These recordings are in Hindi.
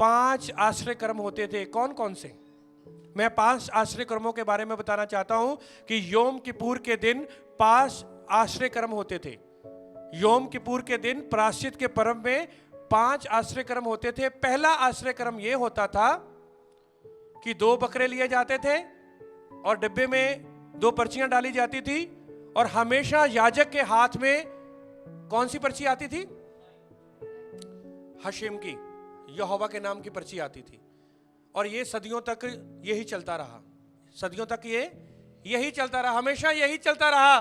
5 आश्रय कर्म होते थे। कौन कौन से? मैं 5 आश्रय कर्मों के बारे में बताना चाहता हूं कि योम किपुर के दिन 5 आश्रय कर्म होते थे। योम किपुर के दिन प्रायश्चित के पर्व में 5 आश्रय कर्म होते थे। पहला आश्रय कर्म यह होता था कि 2 बकरे लिए जाते थे और डिब्बे में 2 पर्चियां डाली जाती थी और हमेशा याजक के हाथ में कौन सी पर्ची आती थी? हशेम की, यहोवा के नाम की पर्ची आती थी। और ये सदियों तक यही चलता रहा। सदियों तक ये यही चलता रहा, हमेशा यही चलता रहा।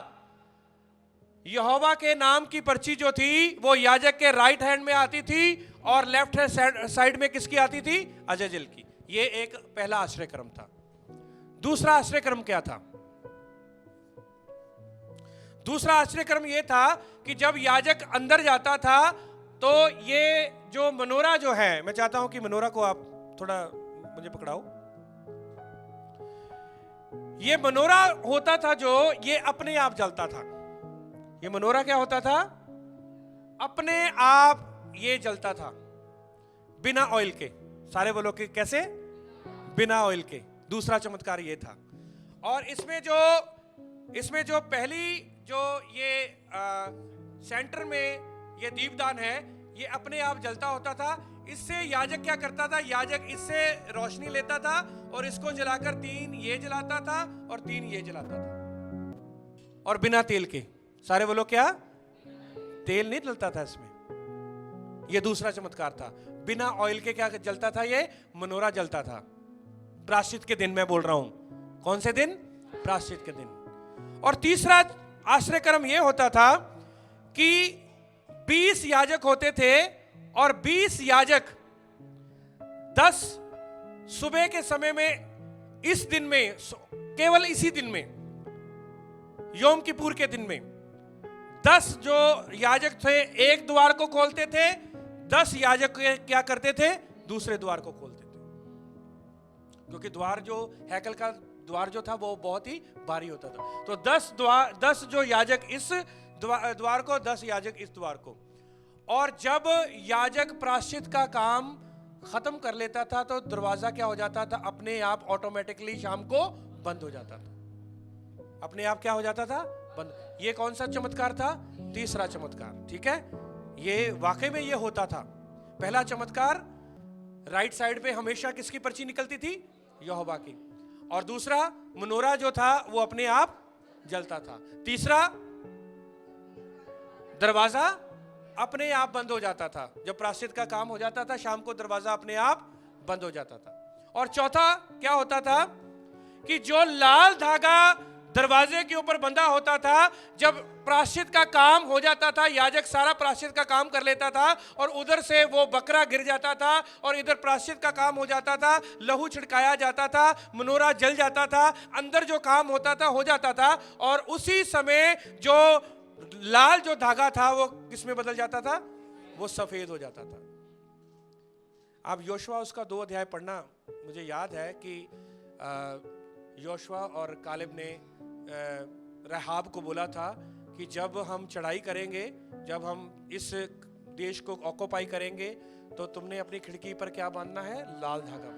यहोवा के नाम की पर्ची जो थी वो याजक के राइट हैंड में आती थी और लेफ्ट साइड में किसकी आती थी? अजाजेल की। ये एक पहला आश्रय क्रम था। दूसरा आश्रय क्रम क्या था? दूसरा आश्रय क्रम यह था कि जब याजक अंदर जाता था तो ये जो मनोरा जो है, मैं चाहता हूं कि मनोरा को आप थोड़ा मुझे पकड़ाओ। ये मनोरा होता था जो ये अपने आप जलता था। ये मनोरा क्या होता था? अपने आप ये जलता था, बिना ऑयल के। सारे बोलो कि कैसे? बिना ऑयल के। दूसरा चमत्कार ये था। और इसमें जो पहली जो ये सेंटर में ये दीपदान है, ये अपने आप जलता होता था। इससे याजक क्या करता था? याजक इससे रोशनी लेता था और इसको जलाकर 3 ये जलाता था और 3 ये जलाता था, और बिना तेल के। सारे बोलो क्या? तेल नहीं डलता था इसमें। ये दूसरा चमत्कार था। बिना ऑयल के क्या जलता था? ये मनोरा जलता था। प्रायश्चित के दिन मैं बोल रहा हूं। कौन से दिन? प्रायश्चित के दिन। और तीसरा आश्रय कर्म यह होता था कि 20 याजक होते थे और 20 याजक 10 सुबह के समय में, इस दिन में, केवल इसी दिन में, योम किपुर के दिन में 10 जो याजक थे एक द्वार को खोलते थे, 10 याजक क्या करते थे? दूसरे द्वार को खोलते थे। क्योंकि द्वार जो हैकल का द्वार जो था वो बहुत ही भारी होता था। तो 10 जो याजक इस द्वार को, 10 याजक इस द्वार को। और जब याजक प्रायश्चित का काम खत्म कर लेता था तो दरवाजा क्या हो जाता था? अपने आप ऑटोमेटिकली शाम को बंद हो जाता था। अपने आप क्या हो जाता था? बंद। ये कौन सा चमत्कार था? तीसरा चमत्कार। ठीक है, ये वाकई में ये होता था। पहला चमत्कार, राइट साइड पे हमेशा किसकी पर्ची निकलती थी? यहोवा की। और दूसरा मनोरा जो था वो अपने आप जलता था। तीसरा, दरवाजा अपने आप बंद हो जाता था। जब प्रायश्चित का काम हो जाता था शाम को दरवाजा अपने आप बंद हो जाता था। और चौथा क्या होता था कि जो लाल धागा दरवाजे के ऊपर बंधा होता था, जब प्रायश्चित का काम हो जाता था, याजक सारा प्रायश्चित का काम कर लेता था और उधर से वो बकरा गिर जाता था और इधर प्रायश्चित का काम हो जाता था, लहू छिड़काया जाता था, मनोरा जल जाता था, अंदर जो काम होता था हो जाता था। और उसी समय जो लाल जो धागा था वो किसमें बदल जाता था? वो सफेद हो जाता था। आप योशुआ उसका 2 अध्याय पढ़ना। मुझे याद है कि योशुआ और कालेब ने रहाब को बोला था कि जब हम चढ़ाई करेंगे, जब हम इस देश को ऑक्युपाई करेंगे, तो तुमने अपनी खिड़की पर क्या बांधना है? लाल धागा।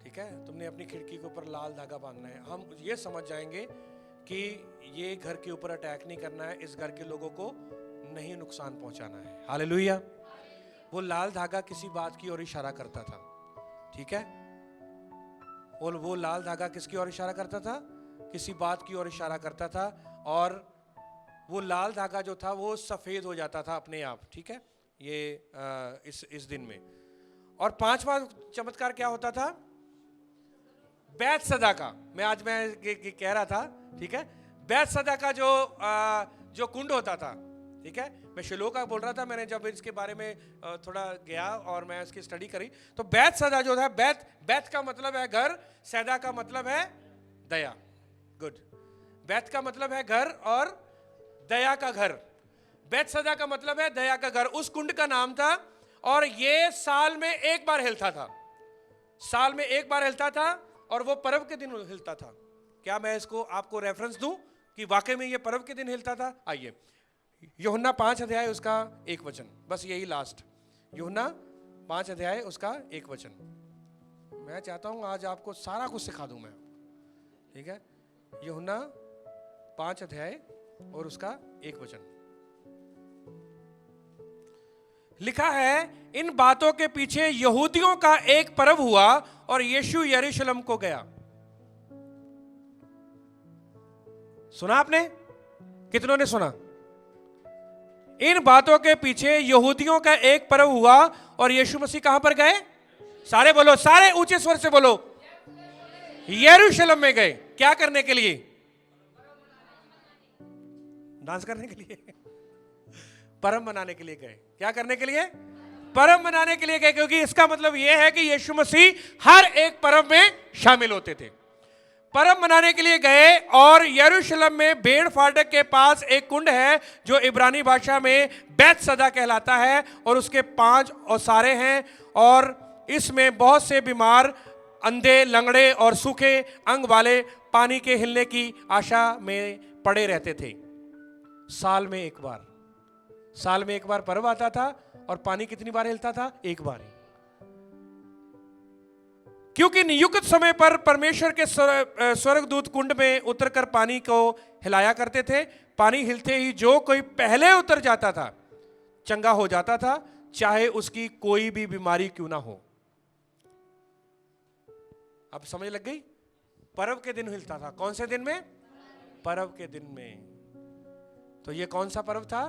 ठीक है, तुमने अपनी खिड़की के ऊपर लाल धागा बांधना है। हम ये समझ जाएंगे कि ये घर के ऊपर अटैक नहीं करना है, इस घर के लोगों को नहीं नुकसान पहुंचाना है। हालेलुया। वो लाल धागा किसी बात की ओर इशारा करता था। ठीक है, और वो लाल धागा किसकी ओर इशारा करता था? किसी बात की ओर इशारा करता था। और वो लाल धागा जो था वो सफेद हो जाता था अपने आप। ठीक है, ये इस दिन में। और 5वां चमत्कार क्या होता था? बैतसदा का। मैं कह रहा था, ठीक है, बैतसदा का जो कुंड होता था। ठीक है, मैं शिलो का बोल रहा था। मैंने जब इसके बारे में थोड़ा गया और मैं इसकी स्टडी करी तो बैतसदा जो था, बैत का मतलब है घर, सैदा का मतलब है दया। गुड। बैत का मतलब है घर और दया का घर। बैतसदा का मतलब है दया का घर। उस कुंड का नाम था। और ये साल में एक बार हिलता था। साल में एक बार हिलता था और वो पर्व के दिन हिलता था। क्या मैं इसको आपको रेफरेंस दूं कि वाकई में ये पर्व के दिन हिलता था? आइए, यूहन्ना 5 अध्याय उसका 1 वचन, बस यही लास्ट। यूहन्ना 5 अध्याय उसका 1 वचन। मैं चाहता हूं आज आपको सारा कुछ सिखा दूं मैं, ठीक है। यूहन्ना 5 अध्याय और उसका 1 वचन लिखा है, इन बातों के पीछे यहूदियों का एक पर्व हुआ और यीशु यरूशलेम को गया। सुना आपने? कितनों ने सुना? इन बातों के पीछे यहूदियों का एक पर्व हुआ और यीशु मसीह कहां पर गए? सारे बोलो, सारे ऊंचे स्वर से बोलो, यरूशलेम में गए। क्या करने के लिए? डांस करने के लिए? पर्व मनाने के लिए गए। क्या करने के लिए? पर्व मनाने के लिए गए, क्योंकि इसका मतलब यह है कि यीशु मसीह हर एक पर्व में शामिल होते थे। पर्व मनाने के लिए गए और यरूशलेम में भेड़ फाटक के पास एक कुंड है जो इब्रानी भाषा में बैतसदा कहलाता है, और उसके 5 ओसारे हैं, और इसमें बहुत से बीमार, अंधे, लंगड़े और सूखे अंग वाले पानी के हिलने की आशा में पड़े रहते थे। साल में एक बार पर्व आता था, और पानी कितनी बार हिलता था? एक बार ही। क्योंकि नियुक्त समय पर परमेश्वर के स्वर्गदूत कुंड में उतरकर पानी को हिलाया करते थे। पानी हिलते ही जो कोई पहले उतर जाता था चंगा हो जाता था, चाहे उसकी कोई भी बीमारी क्यों ना हो। अब समझ लग गई? पर्व के दिन हिलता था। कौन से दिन में? पर्व के दिन में। तो ये कौन सा पर्व था?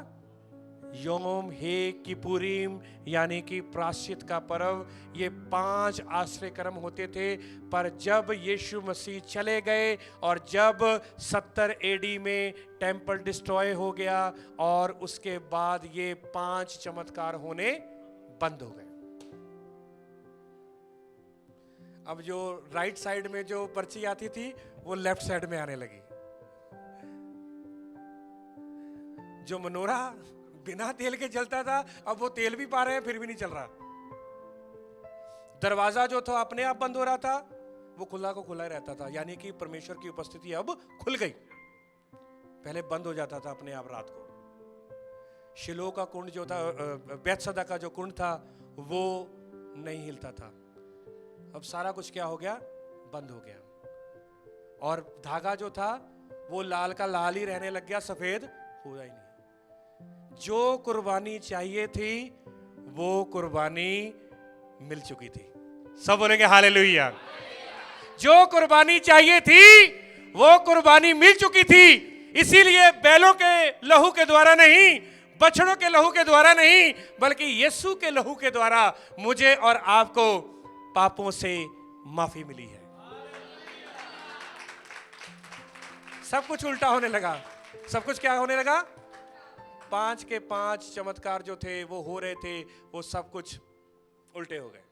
योम हे किपुरीम, यानी कि प्रायश्चित का पर्व। ये 5 आश्रय कर्म होते थे, पर जब यीशु मसीह चले गए और जब 70 एडी में टेंपल डिस्ट्रॉय हो गया, और उसके बाद ये 5 चमत्कार होने बंद हो गए। अब जो राइट साइड में जो पर्ची आती थी वो लेफ्ट साइड में आने लगी। जो मनोरा बिना तेल के जलता था, अब वो तेल भी पा रहे हैं फिर भी नहीं चल रहा। दरवाजा जो था अपने आप बंद हो रहा था, वो खुला को खुला ही रहता था, यानी कि परमेश्वर की उपस्थिति अब खुल गई। पहले बंद हो जाता था अपने आप रात को। शिलो का कुंड जो था, बैतसदा का जो कुंड था, वो नहीं हिलता था। अब सारा कुछ क्या हो गया? बंद हो गया। और धागा जो था वो लाल का लाल ही रहने लग गया, सफेद हुआ ही नहीं। जो कुर्बानी चाहिए थी वो कुर्बानी मिल चुकी थी। सब बोलेंगे हालेलुया। जो कुर्बानी चाहिए थी वो कुर्बानी मिल चुकी थी। इसीलिए बैलों के लहू के द्वारा नहीं, बछड़ों के लहू के द्वारा नहीं, बल्कि यीशु के लहू के द्वारा मुझे और आपको पापों से माफी मिली है। सब कुछ उल्टा होने लगा। सब कुछ क्या होने लगा? 5 के 5 चमत्कार जो थे वो हो रहे थे, वो सब कुछ उल्टे हो गए।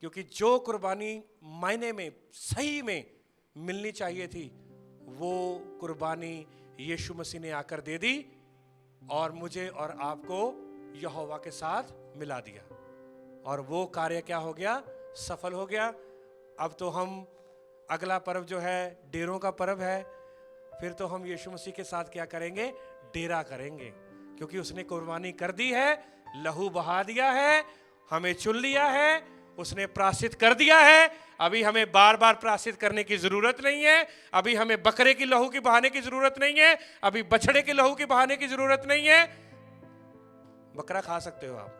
क्योंकि जो कुर्बानी मायने में, सही में मिलनी चाहिए थी, वो कुर्बानी यीशु मसीह ने आकर दे दी और मुझे और आपको यहोवा के साथ मिला दिया। और वो कार्य क्या हो गया? सफल हो गया। अब तो हम, अगला पर्व जो है डेरों का पर्व है, फिर तो हम यीशु मसीह के साथ क्या करेंगे? डेरा करेंगे, क्योंकि उसने कुर्बानी कर दी है, लहू बहा दिया है, हमें चुन लिया है, उसने प्रायश्चित कर दिया है। अभी हमें बार बार प्रायश्चित करने की जरूरत नहीं है। अभी हमें बकरे की लहू की बहाने की जरूरत नहीं है। अभी बछड़े की लहू की बहाने की जरूरत नहीं है। बकरा खा सकते हो आप,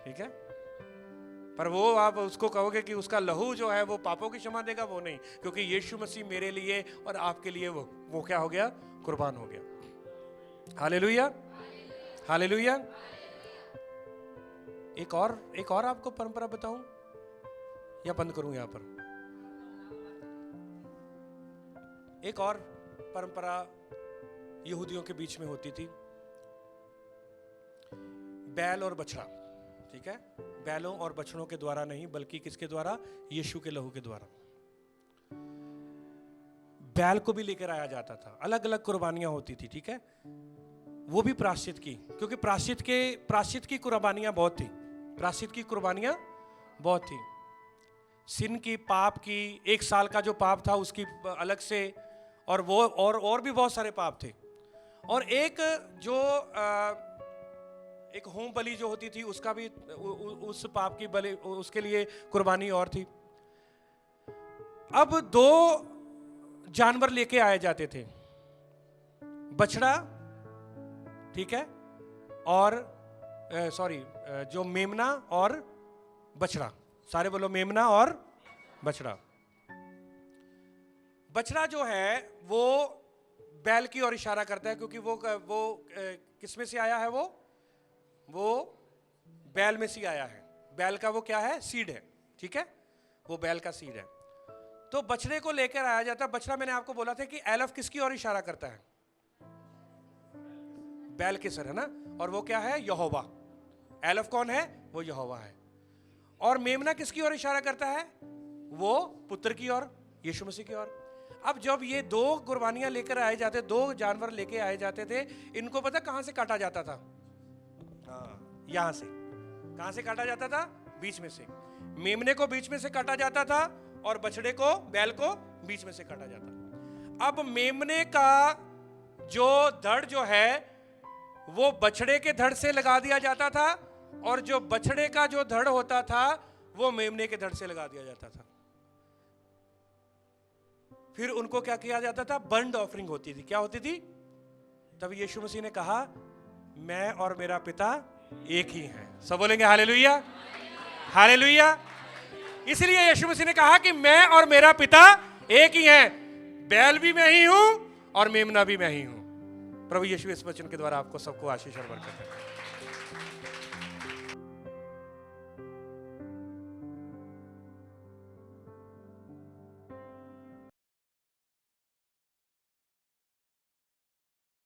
ठीक है, पर वो आप उसको कहोगे कि उसका लहू जो है वो पापों की क्षमा देगा, वो नहीं, क्योंकि यीशु मसीह मेरे लिए और आपके लिए वो क्या हो गया? कुर्बान हो गया। Hallelujah, hallelujah. एक और आपको परंपरा बताऊं या बंद करूं? यहां पर एक और परंपरा यहूदियों के बीच में होती थी, बैल और बछड़ा, ठीक है। बैलों और बछड़ों के द्वारा नहीं, बल्कि किसके द्वारा? यीशु के लहू के द्वारा। बैल को भी लेकर आया जाता था, अलग अलग कुर्बानियां होती थी, ठीक है। वो भी प्रायश्चित की, क्योंकि प्रायश्चित की कुर्बानियां बहुत थी। प्रायश्चित की कुर्बानियां बहुत थी। सिन की, पाप की, 1 साल का जो पाप था उसकी अलग से, और वो और भी बहुत सारे पाप थे। और एक एक होम बलि जो होती थी उसका भी उस पाप की बलि उसके लिए कुर्बानी और थी। अब 2 जानवर लेके आए जाते थे, बछड़ा, ठीक है, और जो मेमना और बछड़ा। सारे बोलो मेमना और बछड़ा। बछड़ा जो है वो बैल की ओर इशारा करता है, क्योंकि वो किस में से आया है? वो बैल में से आया है। बैल का वो क्या है? सीड है, ठीक है, वो बैल का सीड है। तो बछड़े को लेकर आया जाता है। बछड़ा, मैंने आपको बोला था कि एलफ किसकी ओर इशारा करता है? बैल के सर, है ना, और वो क्या है? यहोवा। एलफ कौन है? वो यहोवा है। और मेमना किसकी ओर इशारा करता है? वो पुत्र की ओर, यीशु मसीह की ओर। अब जब ये 2 कुर्बानियां लेकर आए जाते, 2 जानवर लेके आए जाते थे, इनको पता कहां से काटा जाता था? यहां से। कहां से काटा जाता था? बीच में से। मेमने को बीच में से काटा जाता था और बछड़े को, बैल को बीच में से काटा जाता। अब मेमने का जो धड़ जो है वो बछड़े के धड़ से लगा दिया जाता था, और जो बछड़े का जो धड़ होता था वो मेमने के धड़ से लगा दिया जाता था। फिर उनको क्या किया जाता था? बर्न्ड ऑफरिंग होती थी। क्या होती थी? तब यीशु मसीह ने कहा, मैं और मेरा पिता एक ही हैं। सब बोलेंगे हालेलुया, हालेलुया। इसलिए यीशु मसीह ने कहा कि मैं और मेरा पिता एक ही हैं। बैल भी मैं ही हूं और मेमना भी मैं ही हूं। प्रभु यीशु इस वचन के द्वारा आपको सबको आशीष और बरकत दें।